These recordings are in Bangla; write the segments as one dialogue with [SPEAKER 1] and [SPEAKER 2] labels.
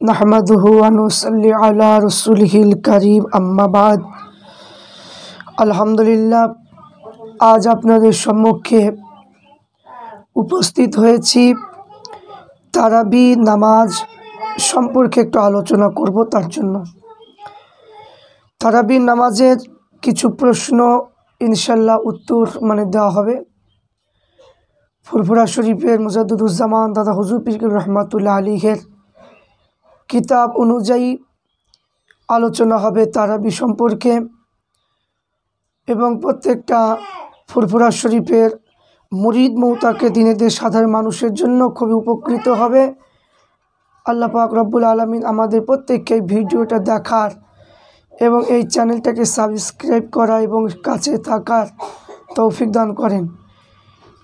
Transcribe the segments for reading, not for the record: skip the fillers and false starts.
[SPEAKER 1] नहमदुहु व नुसल्ली अला रसूलिहिल करीम अम्मा बाद। আলহামদুলিল্লাহ, আজ আপনাদের সম্মুখে উপস্থিত হয়েছি তারাবি নামাজ সম্পর্কে একটু আলোচনা করব। তার জন্য তারাবি নামাজের কিছু প্রশ্ন ইনশাল্লাহ উত্তর দেওয়া হবে। ফুরফুরা শরীফের মুজাদ্দিদুজ্জামান দাদা হুজুর পীর রহমাতুল্লাহ আলাইহির কিতাব অনুযায়ী আলোচনা হবে তারাবি সম্পর্কে, এবং প্রত্যেকটা ফুরফুরা শরীফের মুরিদ মৌতাকে দিনেদের সাধারণ মানুষের জন্য খুবই উপকৃত হবে। আল্লাহ পাক রব্বুল আলামিন আমাদের প্রত্যেককে ভিডিওটা দেখার এবং এই চ্যানেলটাকে সাবস্ক্রাইব করা এবং কাছে থাকার তৌফিক দান করেন।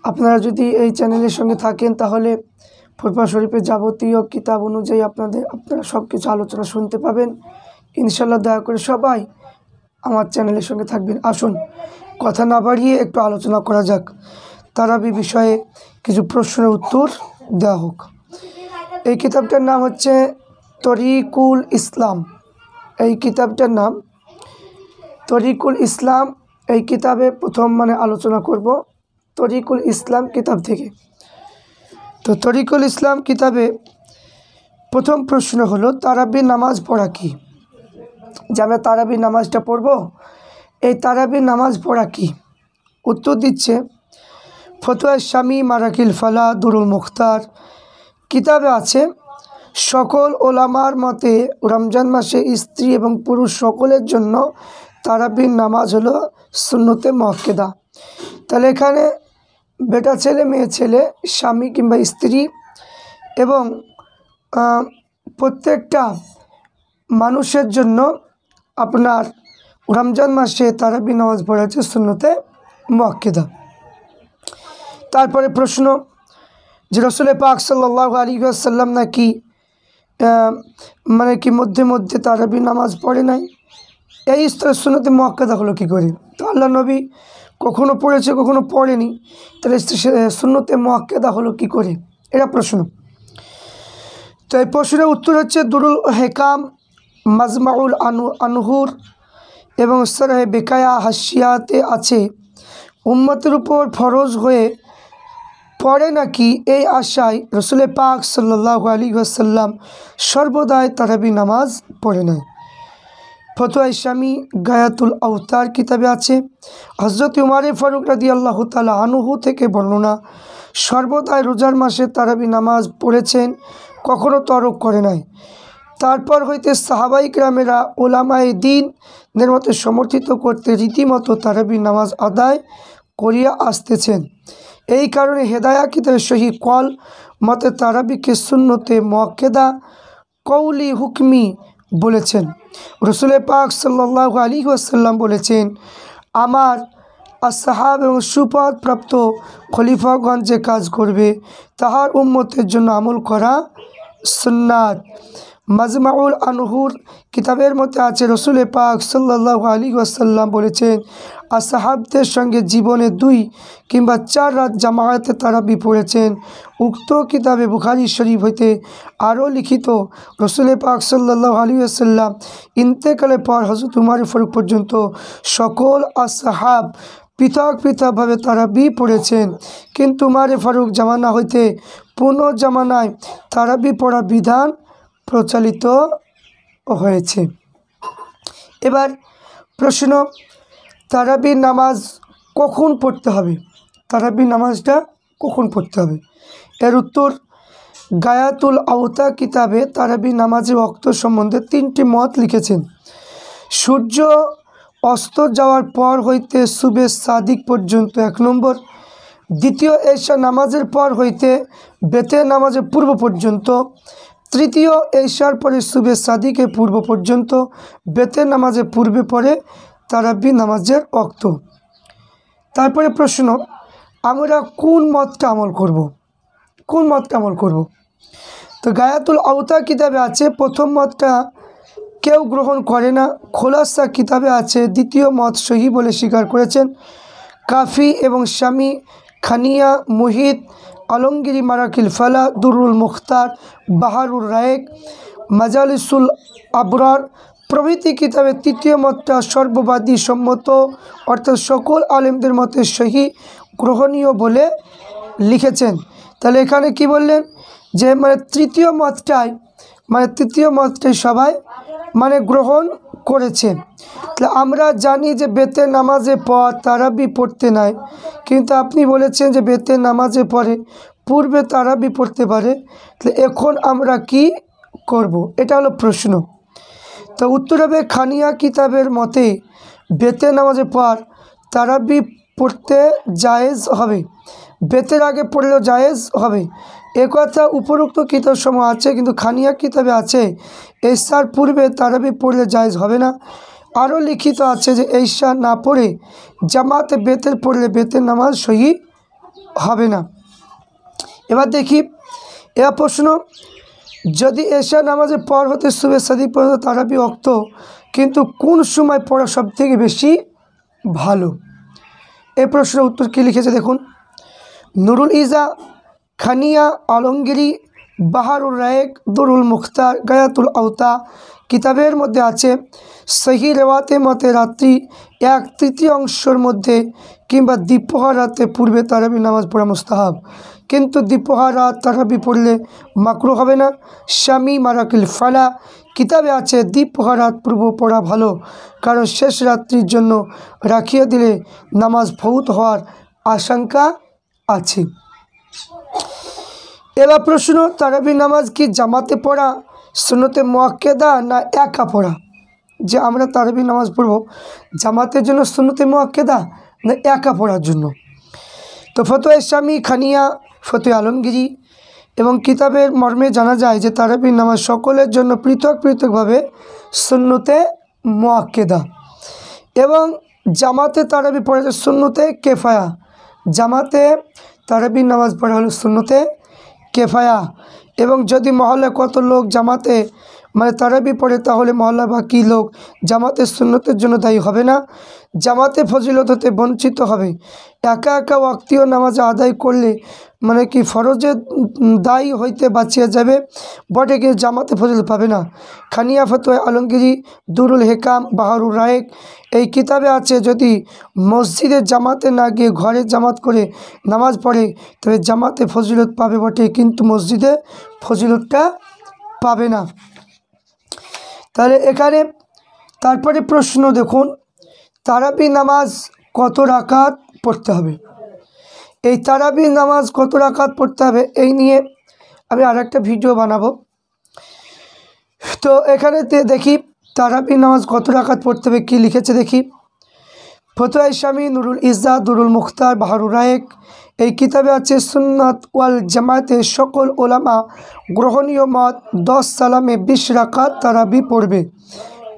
[SPEAKER 1] আপনারা যদি এই চ্যানেলের সঙ্গে থাকেন তাহলে ফুরফুরা শরীফের যাবতীয় কিতাব অনুযায়ী আপনারা সব কিছু আলোচনা শুনতে পাবেন ইনশাল্লাহ। দয়া করে সবাই আমার চ্যানেলের সঙ্গে থাকবেন। আসুন কথা না বাড়িয়ে একটু আলোচনা করা যাক। তারাবি বিষয়ে কিছু প্রশ্নের উত্তর দেওয়া হোক। এই কিতাবটার নাম হচ্ছে তরিকুল ইসলাম। এই কিতাবটার নাম তরিকুল ইসলাম। এই কিতাবে প্রথম আলোচনা করব তরিকুল ইসলাম কিতাব থেকে। তো তরিকুল ইসলাম কিতাবে প্রথম প্রশ্ন হলো তারাবি নামাজ পড়া কি? যে আমরা তারাবি নামাজটা পড়ব, এই তারাবি নামাজ পড়া কি? উত্তর দিচ্ছে ফতোয়া শামী মারাকিল ফালা দুরুল মুখতার কিতাবে আছে, সকল ওলামার মতে রমজান মাসে স্ত্রী এবং পুরুষ সকলের জন্য তারাবির নামাজ হলো সুন্নতে মুআক্কাদা। তাহলে এখানে বেটা ছেলে মেয়ে ছেলে স্বামী কিংবা স্ত্রী এবং প্রত্যেকটা মানুষের জন্য আপনার রমজান মাসে তারাবি নামাজ পড়া হচ্ছে সুন্নতে মুআক্কাদা। তারপরে প্রশ্ন যে রাসূল পাক সাল্লাল্লাহু আলাইহি ওয়াসাল্লাম নাকি কি মধ্যে মধ্যে তারাবি নামাজ পড়ে নাই? এই স্তরে সুন্নতে মুআক্কাদা হলো কী করে? তো আল্লাহ নবী কখনো পড়েছে কখনো পড়েনি, তাহলে সুন্নতে মুআক্কাদা হলো কী করে? এটা প্রশ্ন। তো এই প্রশ্নের উত্তর হচ্ছে দুরুল হেকাম, মাজমাউল আনহুর এবং সরহে বেকায়া হাসিয়াতে আছে, উম্মতের উপর ফরজ হয়ে পড়ে নাকি এই আশায় রাসূল পাক সাল্লাল্লাহু আলাইহি ওয়াসাল্লাম সর্বদাই তারাবি নামাজ পড়ে নেয়। ফতোয়া শামী গায়াতুল আওতার কিতাবে আছে, হযরত উমর ফারুক রাদিয়াল্লাহু তাআলা আনহু থেকে বর্ণনা, সর্বদাই রোজার মাসে তারাবি নামাজ পড়েছেন, কখনো তরক করে নাই। তারপর হইতে সাহাবাই কেরামেরা ওলামায়ে দ্বীনের মতে সমর্থিত করতে রীতিমতো তারাবি নামাজ আদায় করিয়া আসতেছেন। এই কারণে হেদায়া কিতাবে সহিহ কল মতে তারাবিকে সুন্নতে মুআক্কাদা কওলি হুকমি বলেছেন। রাসূল পাক সাল্লাল্লাহু আলাইহি ওয়াসাল্লাম বলেছেন, আমার আসহাব এবং সুপথপ্রাপ্ত খলিফাগণ যে কাজ করবে তাহার উম্মতের জন্য আমল করা সুন্নাত। মাজমাউল আনহুর কিতাবের মধ্যে আছে, রাসূল পাক সাল্লাল্লাহু আলাইহি ওয়াসাল্লাম বলেছেন, আসহাবদের সঙ্গে জীবনে 2 কিংবা 4 রাত জামায়াতে তারাবি পড়েছেন। উক্ত কিতাবে বুখারী শরীফ হইতে আরও লিখিত, রাসূল পাক সাল্লাল্লাহু আলাইহি ওয়াসাল্লাম ইন্তেকালের পর হযরত উমর ফারুক পর্যন্ত সকল আসহাব পৃথক পৃথকভাবে তারাবি পড়েছেন, কিন্তু উমর ফারুক জামানা হইতে পুনঃ-জামানায় তারাবি পড়া বিধান প্রচলিত হয়েছে। এবার প্রশ্ন, তারাবি নামাজ কখন পড়তে হবে? তারাবি নামাজটা কখন পড়তে হবে? এর উত্তর, গায়াতুল আওতা কিতাবে তারাবি নামাজের ওয়াক্ত সম্বন্ধে 3টি মত লিখেছেন। সূর্য অস্ত যাওয়ার পর হইতে সুবে সাদিক পর্যন্ত 1 নম্বর, দ্বিতীয় এশা নামাজের পর হইতে বেতের নামাজের পূর্ব পর্যন্ত, তৃতীয় এশার পরে সুবে সাদিকের পূর্ব পর্যন্ত, বেতের নামাজের পূর্বে পরে তারাবি নামাজের ওয়াক্ত। তারপরে প্রশ্ন, আমরা কোন মতটা আমল করব? কোন মতটা আমল করব? তো গায়াতুল আওতা কিতাবে আছে প্রথম মতটা কেউ গ্রহণ করে না। খোলাসা কিতাবে আছে দ্বিতীয় মত সহি বলে স্বীকার করেছেন। কাফি এবং শামী খানিয়া মুহিত আলমগিরি মারাকিল ফালা দুরুল মুখতার বাহারুর রায়েক মাজালিসুল আবরার প্রভৃতি কিতাবে তৃতীয় মতটা সর্ববাদী সম্মত, অর্থাৎ সকল আলেমদের মতে সহি গ্রহণীয় বলে লিখেছেন। তাহলে এখানে কি বললেন যে তৃতীয় মতটাই সবাই গ্রহণ করেছে। তাহলে আমরা জানি যে বেতের নামাজে পর তারাবি পড়তে নাই, কিন্তু আপনি বলেছেন যে বেতের নামাজে পরে পূর্বে তারাবি পড়তে পারে। তাহলে এখন আমরা কি করব, এটা হলো প্রশ্ন। তো উত্তর হবে খানিয়া কিতাবের মতে বেতের নামাজের পর তারাবি পড়তে জায়েজ হবে, বেতের আগে পড়লেও জায়েজ হবে। এ কথা উপরোক্ত কিতাব সমূহ আছে, কিন্তু খানিয়া কিতাবে আছে এশার পূর্বে তারাবি পড়লে জায়েজ হবে না। আরও লিখিত আছে যে এশা না পড়ে জামাতে বেতের পড়লে বেতের নামাজ সহি হবে না। এবার দেখি এবার প্রশ্ন, যদি এশা নামাজের পর হতে সুবে সাদিক পর্যন্ত তারাবি ওক্ত, কিন্তু কোন সময় পড়া সবথেকে বেশি ভালো? এই প্রশ্নের উত্তর কী লিখেছে দেখুন। নুরুল ইজা, খানিয়া, আলমগিরি, বাহারুল রায়েক, দুরুল মুখতার, গায়াতুল আওতা কিতাবের মধ্যে আছে সহি রেওয়াতে মতে রাত্রি 1/3 মধ্যে কিংবা দ্বিপ্রহর রাতে পূর্বে তারাবি নামাজ পড়া মুস্তাহাব, কিন্তু দ্বিপ্রহর রাত তারাবি পড়লে মাকরুহ হবে না। শামি মারাকিল ফালা কিতাবে আছে দ্বিপ্রহর রাত পূর্ব পড়া ভালো, কারণ শেষ রাত্রির জন্য রাখিয়ে দিলে নামাজ ফৌত হওয়ার আশঙ্কা আছে। এবার প্রশ্ন, তারাবি নামাজ কি জামাতে পড়া সুন্নতে মুআক্কাদা না একা পড়া? যে আমরা তারাবি নামাজ পড়ব জামাতের জন্য সুন্নতে মুআক্কাদা না একা পড়ার জন্য? তো ফতোয়া শামি, খানিয়া, ফতোয়া আলমগিরি এবং কিতাবের মর্মে জানা যায় যে তারাবি নামাজ সকলের জন্য পৃথক পৃথকভাবে সুন্নতে মুআক্কাদা, এবং জামাতে তারাবি পড়া যায় সুন্নতে কেফায়া। জামাতে তারাবি নামাজ পড়া হলো সুন্নতে কেফায়া, এবং যদি মহল্লায় কত লোক জামাতে তারাবি পড়ে তাহলে মহল্লা বাকি লোক জামাতের সুন্নতের জন্য দায়ী হবে না, জামাতে ফজিলত হতে বঞ্চিত হবে। একা একা ওয়াক্তীয় নামাজ আদায় করলে কি ফরজে দায়ী হইতে বাঁচিয়া যাবে, বটে কি জামাতে ফজিলত পাবে না। খানিয়া, ফতোয়া আলমগিরি, দুরুল হেকাম, বাহারুল রায়েক এই কিতাবে আছে যদি মসজিদে জামাতে না গিয়ে ঘরে জামাত করে নামাজ পড়ে তবে জামাতে ফজিলত পাবে বটে, কিন্তু মসজিদে ফজিলতটা পাবে না। তাহলে এখানে তারপরে প্রশ্ন দেখুন, তারাবি নামাজ কত রাকাত পড়তে হবে? এই তারাবি নামাজ কত রাকাত পড়তে হবে এই নিয়ে আমি আরেকটা ভিডিও বানাবো। তো এখানে দেখি তারাবি নামাজ কত রাকাত পড়তে হবে কী লিখেছে দেখি। ফতোয়া শামি, নুরুল ইজা, দুরুল মুখতার, বাহারুল রায়েক এই কিতাবে আছে সুন্নাত ওয়াল জামাতে সকল ওলামা গ্রহণীয় মত 10 সালামে 20 রাকাত তারাবি পড়বে,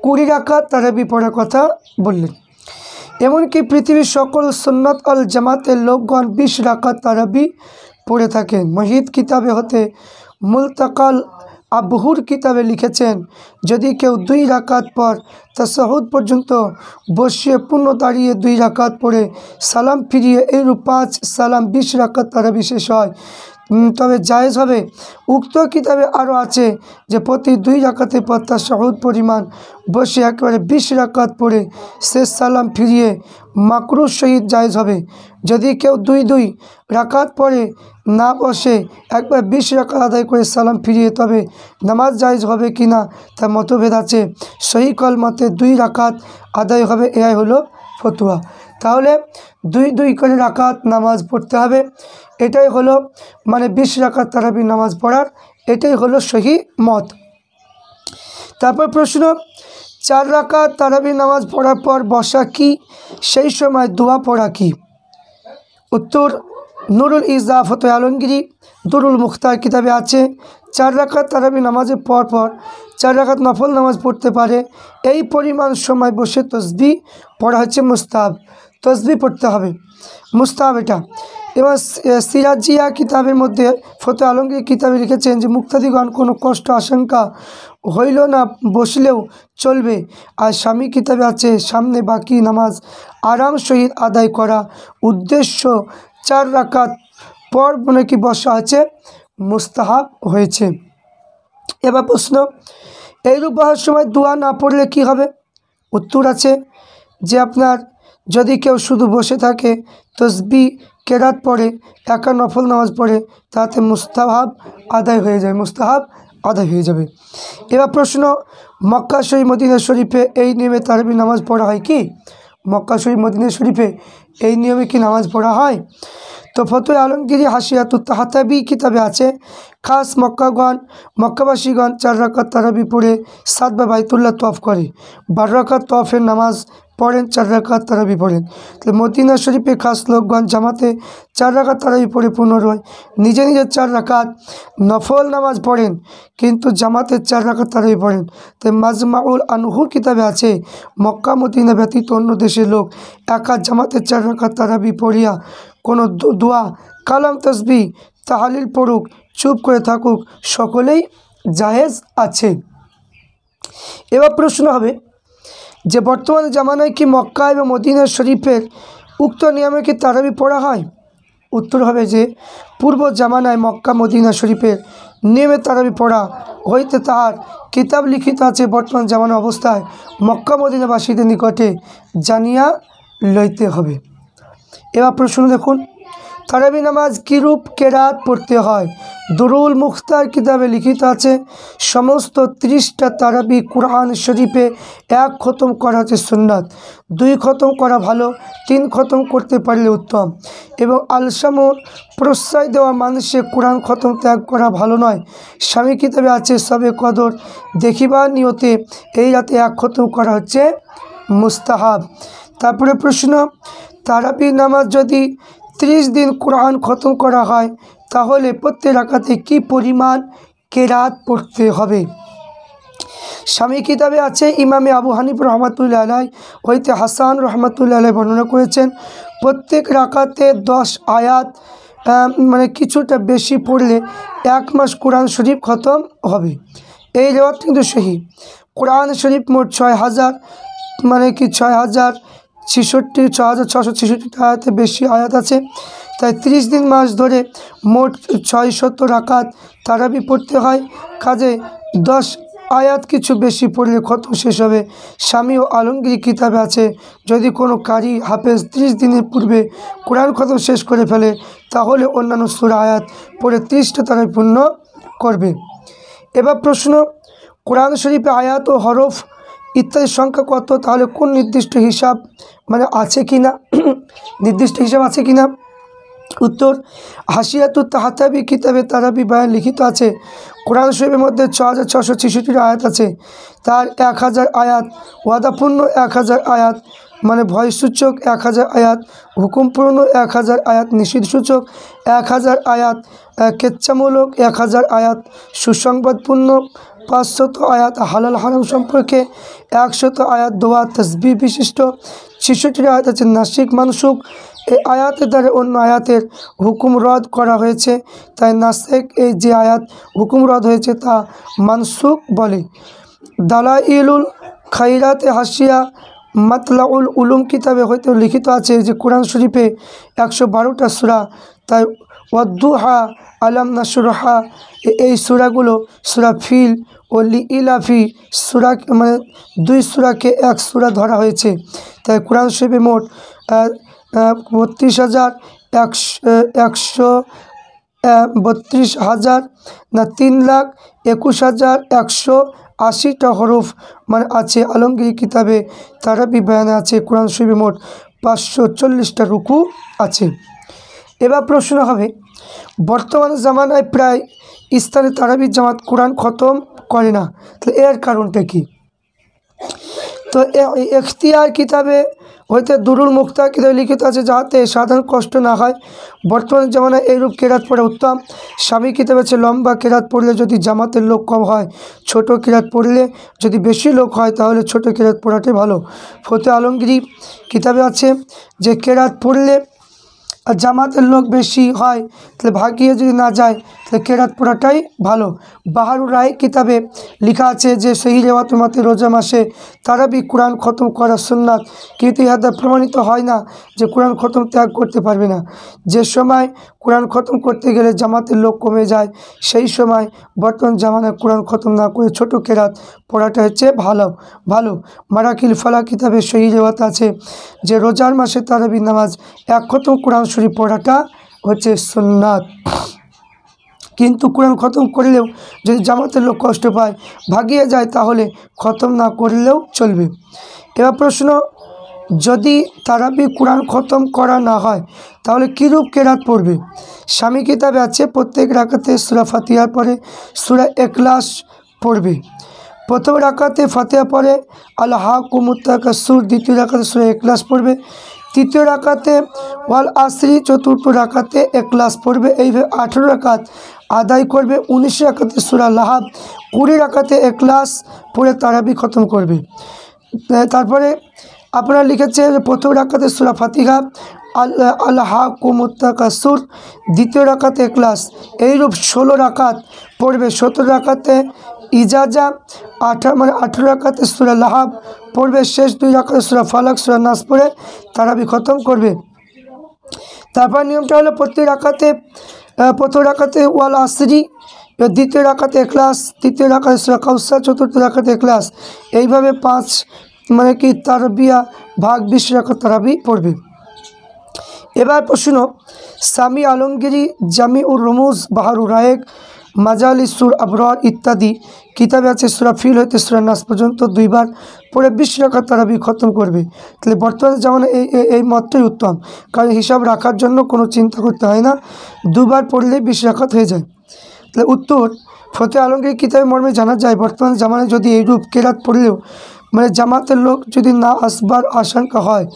[SPEAKER 1] 20 রাকাত তারাবি পড়ার কথা বললেন। এমনকি পৃথিবীর সকল সুন্নাত আল জামাতের লোকগণ 20 রাকাত তারাবি পড়ে থাকেন। মহিদ কিতাবে হতে মুলতাকাল আবহুর কিতাবে লিখেছেন, যদি কেউ 2 রাকাত পর তাশাহুদ পর্যন্ত বসিয়ে পূর্ণ দাঁড়িয়ে 2 রাকাত পড়ে সালাম ফিরিয়ে এইরূপ 5 সালাম 20 রাকাত তারাবি শেষ হয় তবে জায়েজ হবে। উক্ত কিতাবে আরও আছে যে প্রতি 2 রাকাতের পর তাশাহুদ পরিমাণ বসে একেবারে 20 রাকাত পড়ে শেষ সালাম ফিরিয়ে মাকরুহ সহিত জায়েজ হবে। যদি কেউ 2 রাকাত পড়ে না বসে একবার 20 রাকাত আদায় করে সালাম ফিরিয়ে তবে নামাজ জায়েজ হবে কি না তার মতভেদ আছে। সহি কল মতে 2 রাকাত আদায় হবে, এটাই হলো ফতোয়া। তাহলে 2 করে রাকাত নামাজ পড়তে হবে, এটাই হলো 20 রাকাত তারাবি নামাজ পড়ার এটাই হলো সহি মত। তারপর প্রশ্ন, 4 রাকাত তারাবি নামাজ পড়ার পর বসা কি, সেই সময় দোয়া পড়া কি? উত্তর, নুরুল ইজা, ফতোয়া আলমগিরি, দুরুল মুখতার কিতাবে আছে 4 রাকাত তারাবি নামাজের পর 4 রাকাত নফল নামাজ পড়তে পারে। এই পরিমাণ সময় বসে তসবিহ পড়া হচ্ছে মুস্তাহাব, তসবিহ পড়তে হবে মুস্তাহাব এটা। এবার সিরাজিয়া কিতাবের মধ্যে ফতোয়া আলমগীর কিতাবে লিখেছেন যে মুক্তাদিগণ কোনো কষ্ট আশঙ্কা হইল না বসলেও চলবে। আর স্বামী কিতাবে আছে সামনে বাকি নামাজ আরাম সহিত আদায় করা উদ্দেশ্য 4 রাকাত পর বসা আছে মুস্তাহাব হয়েছে। এবার প্রশ্ন, এইরূপ বসার সময় দোয়া না পড়লে কি হবে? উত্তর আছে যে আপনার যদি কেউ শুধু বসে থাকে, তসবি কেরাত পড়ে, একা নফল নামাজ পড়ে, তাতে মুস্তাহাব আদায় হয়ে যায়, মুস্তাহাব আদায় হয়ে যাবে। এবার প্রশ্ন, মক্কা শরীফ মদিনা শরীফে এই নিয়মে তারাবি নামাজ পড়া হয় কি? মক্কা শরীফ মদিনা শরীফে এই নিয়মে কি নামাজ পড়া হয়? তো ফতুয়া আলমগীরি হাসিয়াতুত তাহাতাবি কিতাবে আছে, খাস মক্কাবাসীগণ 4 রাকাত তারাবি পড়ে 7 বার বাইতুল্লাহ তওয়াফ করে, 12 রাকাত তওয়াফের নামাজ পড়েন, 4 রাকাত তারাবি পড়েন। তাহলে মদিনা শরীফে খাস লোকগণ জামাতে 4 রাকাত তারাবি পড়ে পুনরায় নিজে নিজে 4 রাকাত নফল নামাজ পড়েন, কিন্তু জামাতে 4 রাকাত তারাবি পড়েন। তাই মাজমাউল আনহুর কিতাবে আছে, মক্কা মদিনা ব্যতীত অন্য দেশের লোক একা জামাতে 4 রাকাত তারাবি পড়িয়া কোনো দোয়া, কালাম, তসবি, তাহলিল পড়ুক, চুপ করে থাকুক, সকলেই জায়েজ আছে। এবার প্রশ্ন হবে যে বর্তমান জামানায় কি মক্কা এবং মদিনা শরীফের উক্ত নিয়মে কি তারাবি পড়া হয়? উত্তর হবে যে পূর্ব জামানায় মক্কা মদিনা শরীফের নিয়মে তারাবি পড়া হইতে তাহার কিতাব লিখিত আছে, বর্তমান জামানা অবস্থায় মক্কা মদিনাবাসীদের নিকটে জানিয়া লইতে হবে। এবার প্রশ্ন দেখুন, তারাবি নামাজ কীরূপ কেরাত পড়তে হয়? দুরুল মুখতার কিতাবে লিখিত আছে, সমস্ত 30টা তারাবি কুরআন শরীফে 1 খতম করা হচ্ছে সুন্নাত, 2 খতম করা ভালো, 3 খতম করতে পারলে উত্তম। এবং আলসামর প্রশ্রয় দেওয়া মানুষে কোরআন খতম ত্যাগ করা ভালো নয়। স্বামী কিতাবে আছে, সবে কদর দেখিবার নিয়তে এই রাতে 1 খতম করা হচ্ছে মুস্তাহাব। তারপরে প্রশ্ন, তারাবি নামাজ যদি 30 দিন কোরআন খতম করা হয়, তাহলে প্রত্যেক রাকাতে কি পরিমাণ কেরাত পড়তে হবে? স্বামী কিতাবে আছে, ইমামে আবু হানিফা রহমাতুল্লাহ আলাইহি হইতে হাসান রহমাতুল্লাহ আলাইহি বর্ণনা করেছেন, প্রত্যেক রাকাতে 10 আয়াত মানে কিছুটা বেশি পড়লে 1 মাস কোরআন শরীফ খতম হবে। এই রেওয়াত কিন্তু সহি। কোরআন শরীফ মোট 6000 মানে কি 6666 আয়াতে বেশি আয়াত আছে। তাই 30 দিন মাস ধরে মোট 600 রাকাত তারাবি পড়তে হয়। কাজে 10 আয়াত কিছু বেশি পড়লে খতম শেষ হবে। স্বামী ও আলমগীর কিতাবে আছে, যদি কোনো কারি হাফেজ 30 দিনের পূর্বে কোরআন খতম শেষ করে ফেলে, তাহলে অন্যান্য সূরা আয়াত পড়ে 30টা তারাবি পূর্ণ করবে। এবার প্রশ্ন, কোরআন শরীফে আয়াত ও হরফ ইত্যাদি সংখ্যা কত? তাহলে কোন নির্দিষ্ট হিসাব মানে আছে কি না, নির্দিষ্ট হিসাব আছে কি না? উত্তর, হাসিয়াতুত তাহাতাবি কিতাবে তারাবি বায়ান লিখিত আছে, কোরআন শরীফের মধ্যে 6666 আয়াত আছে। তার 1000 আয়াত ওয়াদাপূর্ণ, 1000 আয়াত মানে ভয়সূচক, 1000 আয়াত হুকুমপূর্ণ, 1000 আয়াত নিষেধসূচক, 1000 আয়াত কেচ্ছামূলক, 1000 আয়াত সুসংবাদপূর্ণ, 500 আয়াত হালাল হারাম সম্পর্কে, 100 আয়াত দোয়া তসবিহ বিশিষ্ট, 66 আয়াত আছে নাসিক মানসুক। এই আয়াতের দ্বারা অন্য আয়াতের হুকুম রদ করা হয়েছে, তাই নাসেক এই যে আয়াত হুকুম রদ হয়েছে তা মানসুক বলে। দালাইলুল খাইরাতে হাসিয়া মাতলাউল উলুম কিতাবে হয়তো লিখিত আছে যে কোরআন শরীফে 112টা সূরা, তাই ওয়াদ্দুহা, আলাম নাশরাহা এই সূরাগুলো সূরা ফিল ও লিইলাফি সূরা মানে 2 সূরাকে 1 সূরা ধরা হয়েছে। তাই কোরআন শরীফে মোট 3,132,000 না 3,21,180টা হরফ মানে আছে। আলমগীর কিতাবে তারাবি বায়ানে আছে, কোরআন শরীফে মোট 540টা রুকু আছে। এবার প্রশ্ন হবে, বর্তমান জামানায় প্রায় স্থানে তারাবি জামাত কোরআন খতম করে না, তাহলে এর কারণটা কি? তো ইখতিয়ার কিতাবে হইতে দুরুল মুখতার কিতাবে লিখিত আছে, যাতে সাধারণ কষ্ট না হয় বর্তমান জামানায় এইরূপ কেরাত পড়া উত্তম। স্বামী কিতাবে আছে, লম্বা কেরাত পড়লে যদি জামাতের লোক কম হয়, ছোট কেরাত পড়লে যদি বেশি লোক হয় তাহলে ছোট কেরাত পড়াটাই ভালো। ফতে আলমগীরি কিতাবে আছে যে কেরাত পড়লে আর জামাতের লোক বেশি হয় তাহলে ভাগিয়ে যদি না যায় তাহলে কেরাত পড়াটাই ভালো। বাহারুর রায় কিতাবে লেখা আছে যে সহি রেওয়াত মতে রোজা মাসে তারাবি কোরআন খতম করা সুন্নাত, কিন্তু ইহা দ্বারা প্রমাণিত হয় না যে কোরআন খতম ত্যাগ করতে পারবে না। যে সময় কোরআন খতম করতে গেলে জামাতের লোক কমে যায়, সেই সময় বর্তমান জামানায় কোরআন খতম না করে ছোট কেরাত পড়াটা হচ্ছে ভালো। মারাকিল ফালা কিতাবে সহি রেওয়াত আছে যে রোজার মাসে তারাবি নামাজ এক খতম কোরআন শরীফ পড়াটা হচ্ছে সুন্নাত। কিন্তু কোরআন খতম করলেও যদি জামাতের লোক কষ্ট পায়, ভাগিয়ে যায়, তাহলে খতম না করলেও চলবে। এবার প্রশ্ন, যদি তারাবি কোরআন খতম করা না হয় তাহলে কীরূপ কেরাত পড়বে? স্বামী কিতাবে আছে প্রত্যেক রাকাতে সূরা ফাতিহার পরে সূরা ইখলাস পড়বে। প্রথম রাকাতে ফাতিহা পড়ে আল হাকুমুত তাকাসুর, দ্বিতীয় রাকাতে সূরা ইখলাস পড়বে, তৃতীয় রাকাতে ওয়াল আসরি, চতুর্থ রাকাতে ইখলাস পড়বে। এইভাবে 18 রাকাত আদায় করবে। 19 রাকাতে সূরা লাহাব, 20 রাকাতে ইখলাস পড়ে তারাবি খতম করবে। তারপরে আপনারা লিখেছে প্রথম রাকাতে সূরা ফাতিহা আল হাকুমুত তাকাসুর, দ্বিতীয় রাকাতে ইখলাস, এইরূপ 16 রাকাত পড়বে। 17 রাকাতে ইজাজা, 18 রাকাতে সূরা লাহাব পড়বে। শেষ 2 রাকাতে সূরা ফালাক, সূরা নাস পড়ে তারাবি খতম করবে। তারপর নিয়মটা হলো প্রথম রাকাতে ওয়াল আসরি, দ্বিতীয় রাকাতে ইখলাস, তৃতীয় রাকাতে সূরা কাউসার, চতুর্থ রাকাতে ইখলাস। এইভাবে 5 তারাবিয়া ভাগ 20 রাকাত তারাবি পড়বে। এবার প্রশ্ন, সামি আলমগিরি জামিউর রুমুজ বাহারুর রায়েক মাজালিসুর আবরার ইত্যাদি কিতাবে আছে সূরা ফিল হইতে সূরা নাস পর্যন্ত 2 বার পড়ে 20 রাকাত তারাবি খতম করবে। তাহলে বর্তমানে যেমন এই মতটাই উত্তম, কারণ হিসাব রাখার জন্য কোনো চিন্তা করতে হয় না, 2 বার পড়লেই 20 রাকাত হয়ে যায়। তাহলে উত্তর, ফতে আলমগীর কিতাবে মর্মে জানা যায় বর্তমান জামানায় যদি এইরূপ কেরাত পড়লেও জামাতের লোক যদি না আসবার আশঙ্কা হয়,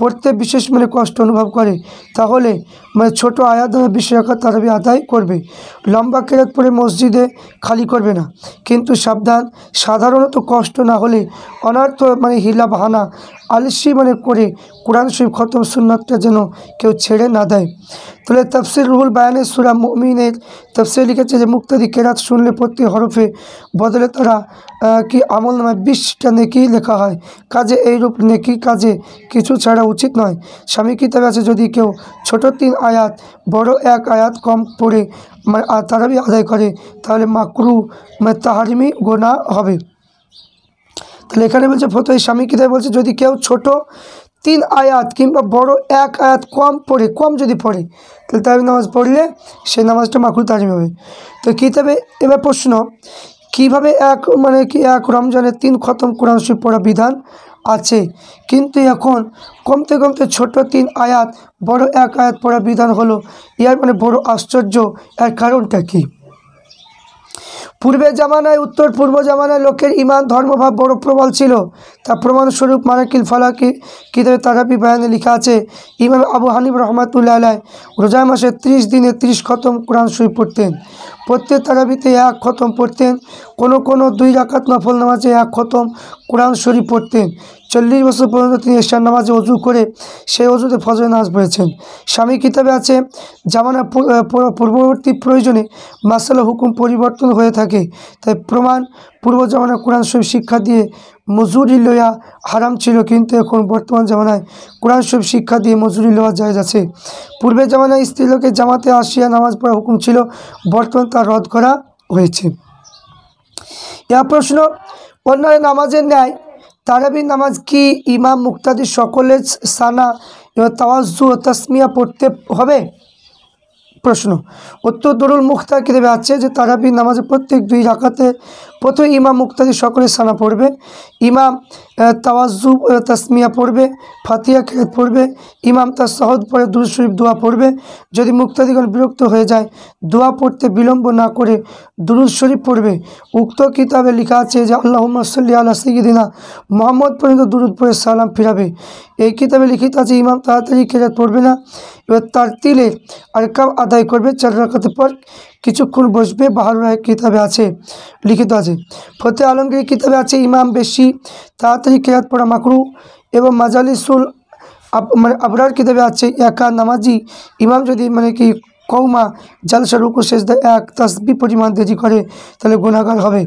[SPEAKER 1] পড়তে বিশেষ কষ্ট অনুভব করে, তাহলে ছোট আয়াত 20 রাকাত তারাবি আদায় করবে। লম্বা কেরাত পড়ে মসজিদে খালি করবে না। কিন্তু সাবধান, সাধারণত কষ্ট না হলে অনর্থ হিলা বাহানা আলসি করে কোরআন শরীফ খতম সুন্নাতটা যেন কেউ ছেড়ে না দেয়। তাহলে তাফসির রুহুল বায়ানের সূরা মুমিনের তাফসিরে লিখেছে যে মুক্তাদি কেরাত শুনলে প্রতি হরফে বদলে তারা কি আমল নামায় 20টা নেকি লেখা হয়। কাজে এইরূপ নেকি কাজে কিছু ছাড়া উচিত নয়। স্বামী কিতাবে আছে যদি কেউ ছোট 3 আয়াত বড় 1 আয়াত কম পড়ে তারাবি আদায় করে, তাহলে মাকরু তাহারিমি গোনা হবে। তাহলে এখানে বলছে ফতোয়া স্বামী কিতাবে বলছে যদি কেউ ছোট 3 আয়াত কিংবা বড় 1 আয়াত কম যদি পড়ে, তাহলে তারাবি নামাজ পড়লে সেই নামাজটা মাকরু তাহারিমি হবে। তো কিতাবে এবার প্রশ্ন, কীভাবে এক রমজানে 3 খতম কোরআন শরীফ পড়া বিধান আছে, কিন্তু এখন কমতে ছোট 3 আয়াত বড় 1 আয়াত পড়া বিধান হলো, ইয়ার বড় আশ্চর্য। এর কারণটা কি? উত্তর পূর্ব জামানায় লোকের ইমান ধর্মভাব বড় প্রবল ছিল। তার প্রমাণস্বরূপ মারাকিল ফালাকি কিতাবে তারাবি বায়ানে লেখা আছে ইমাম আবু হানিফা রাহমাতুল্লাহ আলাইহি রোজা মাসে 30 দিনে 30 খতম কোরআন শরীফ পড়তেন। প্রত্যেক তারাবিতে 1 খতম পড়তেন। কোনো 2 রাকাত নফল নামাজে 1 খতম কোরআন শরীফ পড়তেন। 40 বছর পর্যন্ত তিনি এশার নামাজে অজু করে সেই অজুতে ফজর নামাজ পড়েছেন। স্বামী কিতাবে আছে জামানা পূর্ববর্তী প্রয়োজনে মাসালা হুকুম পরিবর্তন হয়ে থাকে, তাই প্রমাণ পূর্ব জামানায় কোরআন শরীফ শিক্ষা দিয়ে মজুরি লওয়া হারাম ছিল, কিন্তু এখন বর্তমান জামানায় কোরআন শরীফ শিক্ষা দিয়ে মজুরি লওয়া জায়েজ আছে। পূর্বের জামানায় স্ত্রীলোকের জামাতে আসিয়া নামাজ পড়া হুকুম ছিল, বর্তমান তা রদ করা হয়েছে। এর প্রশ্ন, অন্যান্য নামাজের ন্যায় তারাবির নামাজ কি ইমাম মুক্তাদি সকলের সানা এবং তাওয়াজ্জু ও তাসমিয়া পড়তে হবে? প্রশ্ন, উত্তর দরুল মুখতা কিতাবে আছে যে তারাবির নামাজে প্রত্যেক 2 রাকাতে প্রথমে ইমাম মুক্তাদি সকলের সানা পড়বে, ইমাম তাওয়াজ্জু তাসমিয়া পড়বে, ফাতিহা কেরাত পড়বে, ইমাম তাশাহুদ পড়ে দুরূদ শরীফ দোয়া পড়বে। যদি মুক্তাদিগণ বিরক্ত হয়ে যায়, দোয়া পড়তে বিলম্ব না করে দুরূদ শরীফ পড়বে। উক্ত কিতাবে লেখা আছে যে আল্লাহুম্মা সাল্লি আলা সাইয়্যিদিনা মুহাম্মদ পর্যন্ত দুরূদ পড়ে সালাম ফিরাবে। এই কিতাবে লিখিত আছে ইমাম তাড়াতাড়ি কেরাত পড়বে না, এবার তার তিলে আরকাম আদায় করবে, 4 রাকাতের পর কিছুক্ষণ বসবে। বাহারুর রায়েক কিতাবে আছে লিখিত আছে। ফতে আলমগীর কিতাবে আছে ইমাম বেশি তাড়াতাড়ি কেরাত পড়া মাকরু, এবং মাজালিসুল আবরার কিতাবে আছে একা নামাজি ইমাম যদি কৌমা জালসা রুকু সেজদা 1 তাসবিহ পরিমাণ দেরি করে, তাহলে গুনাহগার হবে।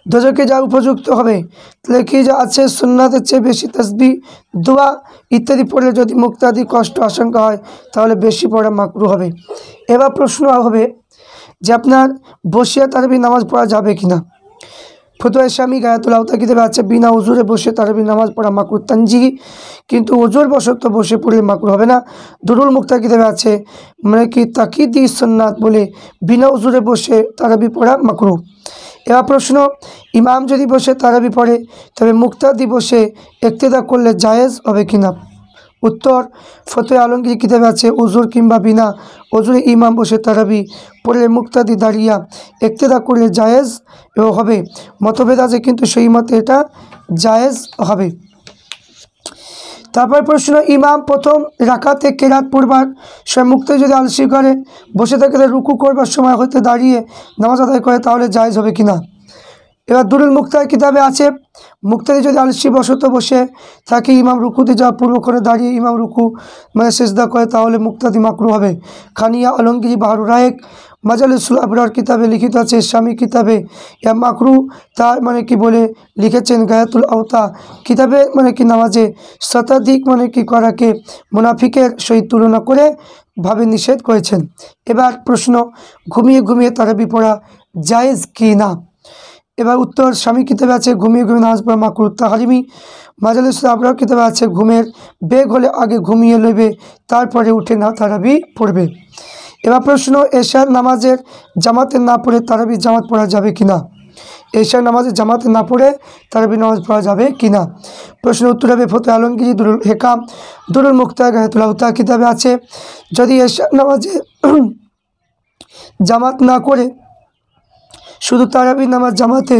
[SPEAKER 1] দোজকে যা উপযুক্ত হবে, তাহলে কি যা আছে সুন্নাতের চেয়ে বেশি তাসবিহ, দোয়া ইত্যাদি পড়লে যদি মুক্তাদি কষ্ট আশঙ্কা হয় তাহলে বেশি পড়া মাকরু হবে। এবার প্রশ্ন হবে যে আপনার বসিয়া তারাবি নামাজ পড়া যাবে কিনা। ফতোয়া শামী গায়াতুল আওতা কিতাবে আছে বিনা উজুরে বসে তারাবি নামাজ পড়া মাকরু তানজিহি, কিন্তু ওজুর বশত বসে পড়লে মাকরু হবে না। দুরুল মুক্তা কিতাবে আছে মানে কি তাকিদি সুন্নাত বলে বিনা উজুরে বসে তারাবি পড়া মাকরু। এবার প্রশ্ন, ইমাম যদি বসে তারাবি পড়ে তবে মুক্তাদি বসে ইক্তেদা করলে জায়েজ হবে কিনা। উত্তর, ফতোয়া আলমগীর কিতাবে আছে উজুর কিংবা বিনা উজুরে ইমাম বসে তারাবি পড়লে মুক্তাদি দাঁড়িয়া ইক্তেদা করলে জায়েজ হবে। মতভেদ আছে কিন্তু সেই মতে এটা জায়েজ হবে। তারপর প্রশ্ন, ইমাম প্রথম রাকাতে কেরাত পড়বার সময় মুক্তাদি যদি আলসি করে বসে থাকে রুকু করবার সময় হতে দাঁড়িয়ে নামাজ আদায় করে তাহলে জায়েজ হবে কিনা। এবার দুরুল মুক্তার কিতাবে আছে মুক্তাদি যদি আলসি বশত বসে থাকে ইমাম রুকুতে যাওয়া পূর্বক্ষণে দাঁড়িয়ে ইমাম রুকু মানে সেজদা করে তাহলে মুক্তাদি মাকরু হবে। খানিয়া আলমগীরি বাহারুর রায়েক মাজালিসুল আবরার কিতাবে লিখিত আছে, শামী কিতাবে ইয়া মাকরু তার মানে কি বলে লিখেছেন। গায়াতুল আওতা কিতাবে মানে কি নামাজে শতাধিক মানে কি করাকে মুনাফিকের সহিত তুলনা করে ভাবে নিষেধ করেছেন। এবার প্রশ্ন, ঘুমিয়ে ঘুমিয়ে তারাবি পড়া জায়েজ কি না। এবার উত্তর, স্বামী কিতাবে আছে ঘুমিয়ে ঘুমিয়ে নামাজ পড়া মাকরু তাহরিমি। মাজালিসুল আবরার কিতাবে আছে ঘুমের বেগ হলে আগে ঘুমিয়ে লইবে তারপরে উঠে না তারাবি পড়বে। এবার প্রশ্ন, এশার নামাজের জামাতে না পড়ে তারাবি জামাত পড়া যাবে কিনা। এশার নামাজে জামাতে না পড়ে তারাবি নামাজ পড়া যাবে কিনা। প্রশ্ন উত্তর হবে ফতোয়া আলমগীরি দুরুল হেকাম দুরুল মুক্তা গায়াতুল আওতা কিতাবে আছে যদি এশার নামাজে জামাত না করে শুধু তারাবি নামাজ জামাতে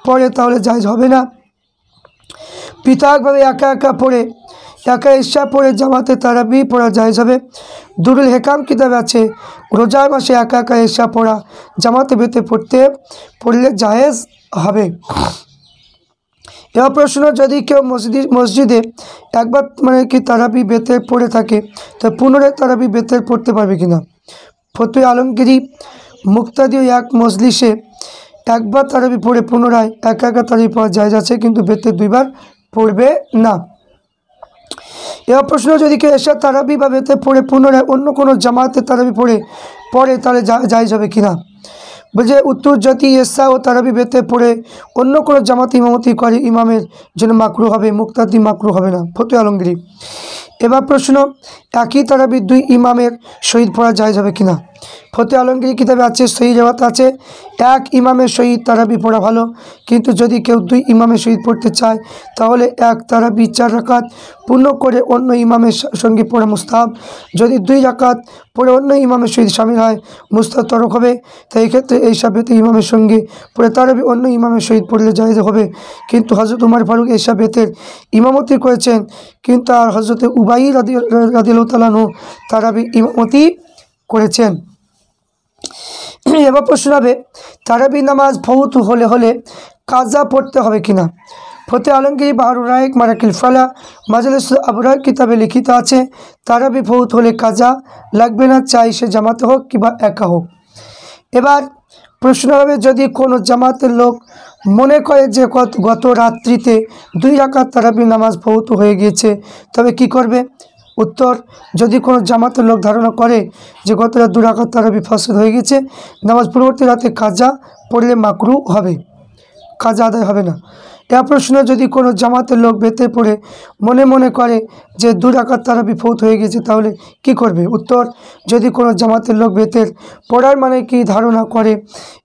[SPEAKER 1] পড়ে তাহলে জায়েজ হবে না। পৃথকভাবে একা একা পড়ে একা ইশা পড়ে জামাতে তারাবি পড়া জায়েজ হবে। দুরুল হেকাম কিতাবে আছে রোজার মাসে একা একা ইশা পড়া জামাতে বেতে পড়লে জায়েজ হবে। এবার প্রশ্ন, যদি কেউ মসজিদে একবার মানে কি তারাবি বেতে পড়ে থাকে তো পুনরায় তারাবি বেতে পড়তে পারবে কিনা। ফতোয়া আলমগীরি মুক্তাদি এক মজলিসে একবার তারাবি পড়ে পুনরায় একা একা তারাবি পড়া জায়েজ আছে, কিন্তু বেতে দুইবার পড়বে না। এবার প্রশ্ন, যদি কেউ এশার তারাবি বা বেতে পড়ে পুনরায় অন্য কোনো জামাতে তারাবি পড়ে তাহলে জায়েজ হবে কিনা। বলছে উত্তর, যদি এশা ও তারাবি বেতে পড়ে অন্য কোনো জামাতে ইমামতি করে ইমামের জন্য মাকরু হবে, মুক্তাদি মাকরু হবে না। ফতোয়া আলমগীরি। এবার প্রশ্ন, একই তারাবি দুই ইমামের সহিত পড়া জায়েজ হবে কিনা। ফতোয়া আলমগীরি কিতাবে আছে সহি রেওয়াত আছে এক ইমামের সহিত তারাবি পড়া ভালো, কিন্তু যদি কেউ দুই ইমামের সহিত পড়তে চায় তাহলে এক তারাবি 4 রাকাত পূর্ণ করে অন্য ইমামের সঙ্গে পড়া মুস্তাহাব। যদি 2 রাকাত পড়ে অন্য ইমামের সহিত শামিল হয় মুস্তাহাব তরক হবে। তাই এই ক্ষেত্রে এই সাবেতে ইমামের সঙ্গে পড়ে তারাবি অন্য ইমামের সহিত পড়লে জায়েজ হবে। কিন্তু হযরত উমর ফারুক এই সাবেতের ইমামতি করেছেন, কিন্তু আর হযরত উবাই রাদিয়াল্লাহু তাআলা আনহু তারাবি ইমামতি করেছেন। এবার প্রশ্ন হবে, তারাবি নামাজ ফৌত হলে কাজা পড়তে হবে কিনা। ফতোয়া আলমগীরি বাহারুর রায়েক মারাকিল ফালা মাজালিসুল আবরার কিতাবে লিখিত আছে তারাবি ফৌত হলে কাজা লাগবে না, চাই সে জামাতে হোক কিংবা একা হোক। এবার প্রশ্ন হবে, যদি কোনো জামাতের লোক মনে করে যে গত রাত্রিতে 2 রাকাত তারাবি নামাজ ফৌত হয়ে গিয়েছে তবে কি করবে। উত্তর, যদি কোনো জামাতের লোক ধারণা করে যে গত রাত 2 রাকাত তারাবি ফাসদ হয়ে গেছে নামাজ পরবর্তী রাতে কাজা পড়লে মাকরু হবে, কাজা আদায় হবে না। এর প্রশ্ন, যদি কোনো জামাতের লোক বেতে পড়ে মনে মনে করে যে 2 রাকাত তারাবি ফৌত হয়ে গেছে তাহলে কি করবে। উত্তর, যদি কোনো জামাতের লোক বেতের পড়ার মানে কি ধারণা করে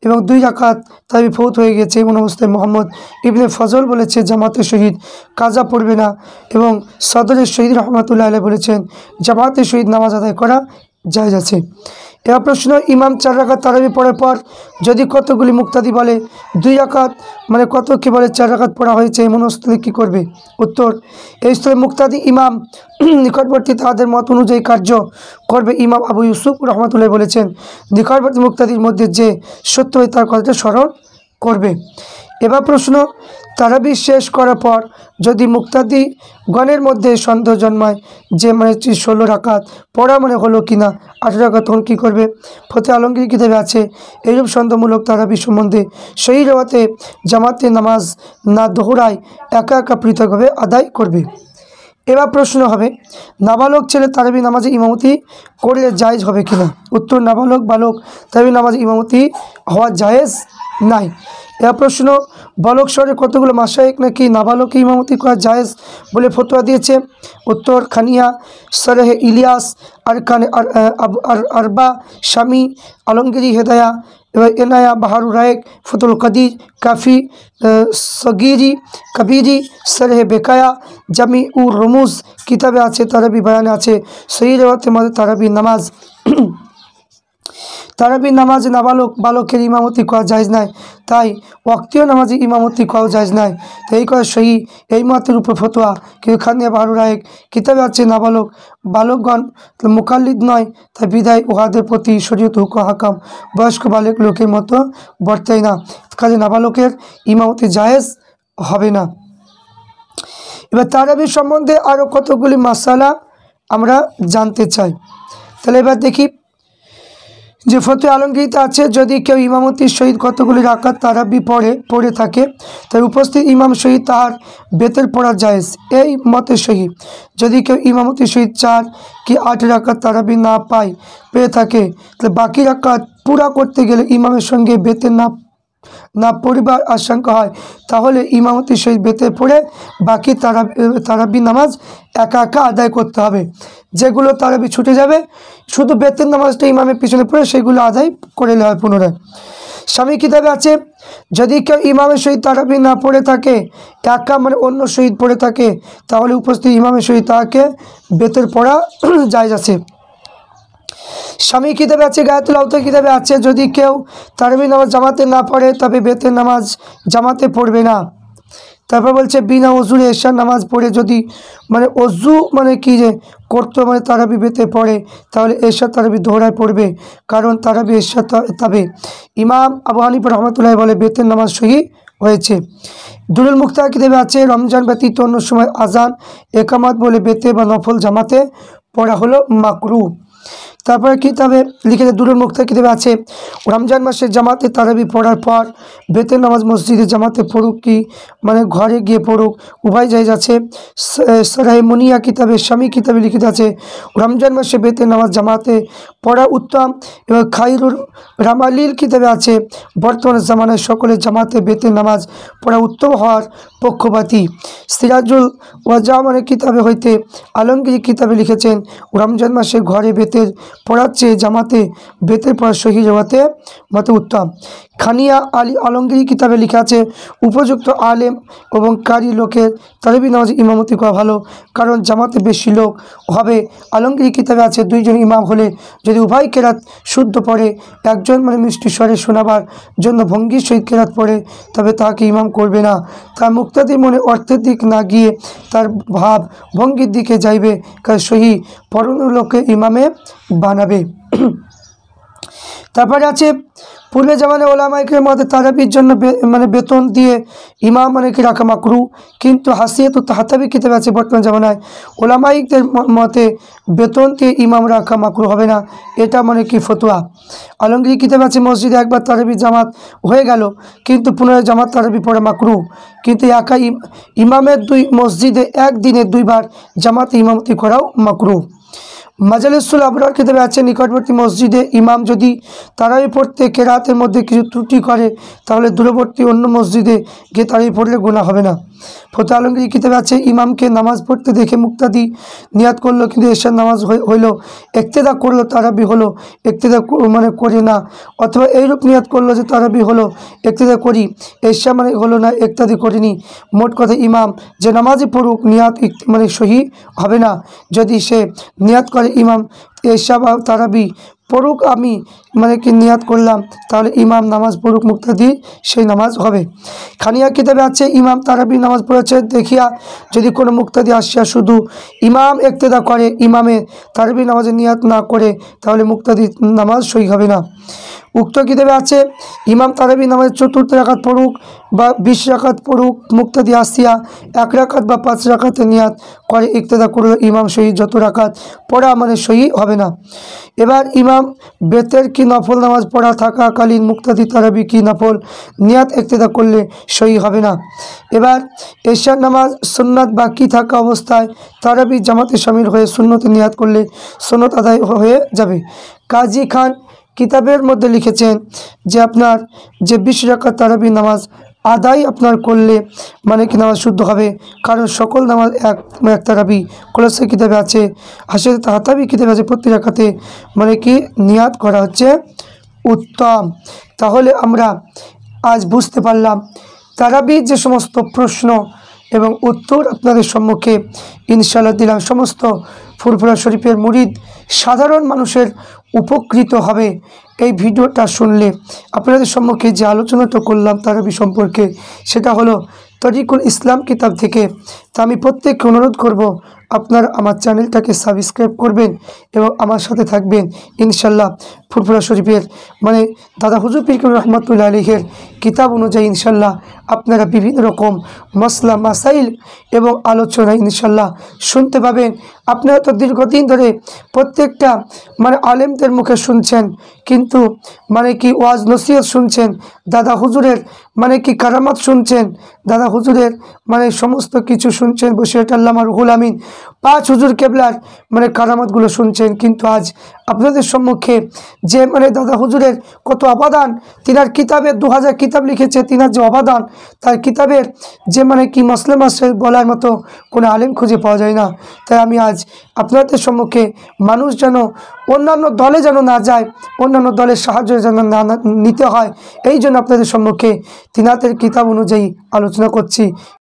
[SPEAKER 1] এবং 2 রাকাত তারাবি ফৌত হয়ে গেছে এমন অবস্থায় মোহাম্মদ ইবনে ফজল বলেছে জামাতের শহীদ কাজা পড়বে না, এবং সদরের শহীদ রহমাতুল্লাহ আলাইহি বলেছেন জামাতের শহীদ নামাজ আদায় করা জায়েজ আছে। এবার প্রশ্ন, ইমাম 4 রাকাত তারাবি পড়ার পর যদি কতগুলি মুক্তাদি বলে 2 রাকাত মানে কত কি বলে 4 রাকাত পড়া হয়েছে এমন স্থলে কী করবে। উত্তর, এই স্থলে মুক্তাদি ইমাম নিকটবর্তী তাদের মত অনুযায়ী কার্য করবে। ইমাম আবু ইউসুফ রহমাতুল্লাহ বলেছেন নিকটবর্তী মুক্তাদির মধ্যে যে সত্য হয় তার কথাটা স্মরণ করবে। এবার প্রশ্ন, তারাবি শেষ করার পর যদি মুক্তাদি গণের মধ্যে সন্দেহ জন্মায় যে 16 রাকাত পড়া হলো কি না 18 রাকাত, তখন কী করবে? ফতে আলমগীর কিতাবে আছে এইরূপ সন্দেহমূলক তারাবি সম্বন্ধে সেই রেওয়াতে জামাতে নামাজ না দোহরায় একা একা পৃথকভাবে আদায় করবে। এবার প্রশ্ন হবে, নাবালক ছেলে তারাবি নামাজে ইমামতি করলে জায়েজ হবে কিনা? উত্তর, নাবালক বালক তারাবি নামাজে ইমামতি হওয়া জায়েজ নাই। এবার প্রশ্ন, বালক শহরে কতগুলো মাসায়েক নাকি নাবালক ইমামতি করা জায়েজ বলে ফতোয়া দিয়েছে? উত্তর, খানিয়া, সরেহে ইলিয়াস, আরকান আরবা, শামী, আলমগীরি হেদায়া, এবার এনায়া, বাহারুর রায়েক, ফতুল কাদির, কাফি সগিরি, কবিরি, সরেহে বেকায়া, জামি উর রমুজ কিতাবে আছে, তারাবি বয়ানে আছে। সহি রেওয়াতের মধ্যে তারাবি নামাজে নাবালক বালকের ইমামতি করা জায়েজ নাই, তাই ওয়াক্তীয় নামাজে ইমামতি করাও জায়েজ নাই। তো এই কথা সহি, এই মতের উপর ফতোয়া। কিন্তু খানিয়া বাহারুর রায়েক কিতাবে আছে নাবালক বালকগণ মুকাল্লিদ নয়, তাই বিদায় উহাদের প্রতি শরীয়ত হুকুম হাকাম বয়স্ক বালক লোকের মতো বর্তায় না, কাজে নাবালকের ইমামতি জায়েজ হবে না। এবার তারাবি সম্বন্ধে আরও কতগুলি মাসালা আমরা জানতে চাই। তাহলে এবার দেখি যে ফতোয়া আলমগীরিতে আছে, যদি কেউ ইমামতির সহিত কতগুলি রাকাত তারাবি পড়ে থাকে, তাই উপস্থিত ইমাম সহিত তাহার বেতের পড়া জায়েজ, এই মতে সহি। যদি কেউ ইমামতির সহিত 4 কি 8 রাকাত তারাবি না পেয়ে থাকে, তাহলে বাকি রাকাত পুরা করতে গেলে ইমামের সঙ্গে বেতের না পড়িবার আশঙ্কা হয়, তাহলে ইমামতির সহিত বেতে পড়ে বাকি তারাবি নামাজ একা একা আদায় করতে হবে। যেগুলো তারাবি ছুটে যাবে, শুধু বেতের নামাজটা ইমামের পিছনে পড়ে সেগুলো আদায় করে নেওয়া হয় পুনরায়। স্বামী কিতাবে আছে, যদি কেউ ইমামের সহিত তারাবি না পড়ে থাকে, একা অন্য সহিত পড়ে থাকে, তাহলে উপস্থিত ইমামের সহিত তাকে বেতের পড়া জায়েজ আছে। স্বামী কিতাবে আছে, গায়াতুল আওতার কিতাবে আছে, যদি কেউ তারাবি নামাজ জামাতে না পড়ে তবে বেতের নামাজ জামাতে পড়বে না। তারপর বলছে, বিনা অজুরে এশার নামাজ পড়ে যদি অজু কি যে করতো তারাবি বেতে পড়ে, তাহলে এশার তারাবি দোহরায় পড়বে, কারণ তারাবি এশার তবে ইমাম আবু হানিফা রহমতুল্লাহ বলে বেতের নামাজ সহি হয়েছে। দুরুল মুখতার কিতাবে আছে, রমজান ব্যতীত অন্য সময় আজান একামাত বলে বেতে বা নফল জামাতে পড়া হলো মাকরু। তারপরে কিতাবে লিখেছে, দুরুল মুখতার কিতাবে আছে, রমজান মাসে জামাতে তারাবি পড়ার পর বেতের নামাজ মসজিদে জামাতে পড়ুক কি ঘরে গিয়ে পড়ুক, উভয় জায়েজ আছে। সরাহে মুনিয়া কিতাবে, স্বামী কিতাবে লিখিত আছে, রমজান মাসে বেতের নামাজ জামাতে পড়া উত্তম। এবং খাইরুর রামালিল কিতাবে আছে, বর্তমান জামানায় সকলে জামাতে বেতের নামাজ পড়া উত্তম হওয়ার পক্ষপাতী। সিরাজুল ওয়াজা কিতাবে হইতে আলমগীর কিতাবে লিখেছেন, রমজান মাসে ঘরে বেতের পড়ার চেয়ে জামাতে বেতের পড়া সহি রেওয়াতে মতে উত্তম। খানিয়া আলী আলমগীর কিতাবে লেখা আছে, উপযুক্ত আলেম এবং কারি লোকের তারাবি নামাজে ইমামতি করা ভালো, কারণ জামাতে বেশি লোক হবে। আলমগীর কিতাবে আছে, 2 জন ইমাম হলে যদি উভয় কেরাত শুদ্ধ পড়ে, একজন মিষ্টি স্বরে শোনাবার জন্য ভঙ্গির সহিত কেরাত পড়ে, তবে তাকে ইমাম করবে না। তার মুক্তাদির মনে অর্থের দিক না গিয়ে তার ভাব ভঙ্গির দিকে যাইবে, কারণ সহি পড়ানো লোককে ইমামে বানাবে। তারপরে আছে, পূর্বে জামানে ওলামাইকের মতে তারাবির জন্য বেতন দিয়ে ইমাম কি রাখা মাকরু, কিন্তু হাসিয়াতুত তাহতাবি কিতাবে আছে, বর্তমান জামানায় ওলামাইকদের মতে বেতন দিয়ে ইমাম রাখা মাকরু হবে না, এটা কি ফতোয়া। আলমগীর কিতাবে আছে, মসজিদে একবার তারাবি জামাত হয়ে গেল, কিন্তু পুনরায় জামাত তারাবি পড়া মাকরু, কিন্তু একা ইমামের মসজিদে একদিনে 2 বার জামাতে ইমামতি করাও মাকরু। মাজলিসুল আবরার কিতাবে আছে, নিকটবর্তী মসজিদে ইমাম যদি তারাবি পড়তে কেরাতের মধ্যে কিছু ত্রুটি করে, তাহলে দূরবর্তী অন্য মসজিদে গিয়ে তারাবি পড়লে গুনাহ হবে না। ফতোয়া আলমগীর কিতাবে আছে, ইমামকে নামাজ পড়তে দেখে মুক্তাদি নিয়াত করলো, কিন্তু এশার নামাজ হইলো, ইক্তেদা করলো, তারাবি হলো, ইক্তেদা করে না, অথবা এইরূপ নিয়াত করলো যে তারাবি হলো, ইক্তেদা করি, এশা হলো না, ইক্তাদি করিনি। মোট কথা ইমাম যে নামাজই পড়ুক নিয়াত সহি হবে না। যদি সে নিয়াত করে ইমাম এশা বা তারাবি পড়ুক, আমি মানে কি নিয়াত করলাম, তাহলে ইমাম নামাজ পড়ুক মুক্তাদি, সেই নামাজ হবে। খানিয়া কিতাবে আছে ইমাম তারাবি নামাজ পড়েছে দেখিয়া যদি কোনো মুক্তাদি আসিয়া শুধু ইমাম ইক্তেদা করে, ইমামে তারাবি নামাজে নিয়াত না করে, তাহলে মুক্তাদি নামাজ সই হবে না। উক্ত কিতাবে আছে ইমাম তারাবি নামাজের 4র্থ রাকাত পড়ুক বা 20 রাকাত পড়ুক, মুক্তাদি আসিয়া 1 রাকাত বা 5 রাকাতে নিয়াত করে ইক্তেদা করলে ইমাম সহি, যত রাকাত পড়া মানে সহি হবে না। এবার ইমাম বেতের কি নফল নামাজ পড়া থাকাকালীন মুক্তাদি তারাবি কি নফল নিয়াত ইক্তেদা করলে সহি হবে না। এবার এশার নামাজ সুন্নাত বাকি থাকা অবস্থায় তারাবি জামাতে শামিল হয়ে সুন্নতে নিয়াত করলে সুন্নত আদায় হয়ে যাবে। কাজী খান কিতাবের মধ্যে লিখেছেন যে আপনার যে 20 রাকাত তারাবি নামাজ আদায় আপনার করলে মানে কি নামাজ শুদ্ধ হবে, কারণ সকল নামাজ এক তারাবি। খোলাসা কিতাবে আছে, হাসির তাহাতাবি কিতাবে আছে, প্রতি রাকাতে মানে কি নিয়াত করা হচ্ছে উত্তম। তাহলে আমরা আজ বুঝতে পারলাম তারাবির যে সমস্ত প্রশ্ন এবং উত্তর আপনাদের সম্মুখে ইনশাআল্লাহ দিলাম। সমস্ত ফুরফুরা শরীফের মুরিদ সাধারণ মানুষের উপকৃত হবে এই ভিডিওটা শুনলে। আপনাদের সম্মুখে যে আলোচনাটা করলাম তারাবি সম্পর্কে, সেটা হলো তরিকুল ইসলাম কিতাব থেকে। তা আমি প্রত্যেককে অনুরোধ করব আপনারা আমার চ্যানেলটাকে সাবস্ক্রাইব করবেন এবং আমার সাথে থাকবেন ইনশাল্লাহ। ফুরফুরা শরীফের মানে দাদা হুজুর পীর কামরুল রহমাতুল্লাহ আলাইহির কিতাব অনুযায়ী ইনশাল্লাহ আপনারা বিভিন্ন রকম মাসলা মাসাইল এবং আলোচনা ইনশাল্লাহ শুনতে পাবেন। আপনারা তো দীর্ঘদিন ধরে প্রত্যেকটা মানে আলেমদের মুখে শুনছেন, কিন্তু মানে কি ওয়াজ নসিহত শুনছেন, দাদা হুজুরের মানে কি কারামাত শুনছেন, দাদা হুজুরের মানে সমস্ত কিছু শুনছেন, বসিরহাট আল্লামা রুহুল আমিন 5 হুজুর কেবলার মানে কারামাতগুলো শুনছেন। কিন্তু আজ আপনাদের সম্মুখে যে মানে দাদা হুজুরের কত অবদান, তিনার কিতাবের 2000 কিতাব লিখেছে, তিনার যে অবদান, তার কিতাবের যে মানে কি মসলে মাসের বলার মতো কোনো আলেম খুঁজে পাওয়া যায় না। তাই আমি আজ আপনাদের সম্মুখে মানুষ যেন অন্যান্য দলে যেন না যায়, অন্যান্য দলের সাহায্য যেন না নিতে হয়, এই জন্য আপনাদের সম্মুখে তিনাদের কিতাব অনুযায়ী আলোচনা করছি।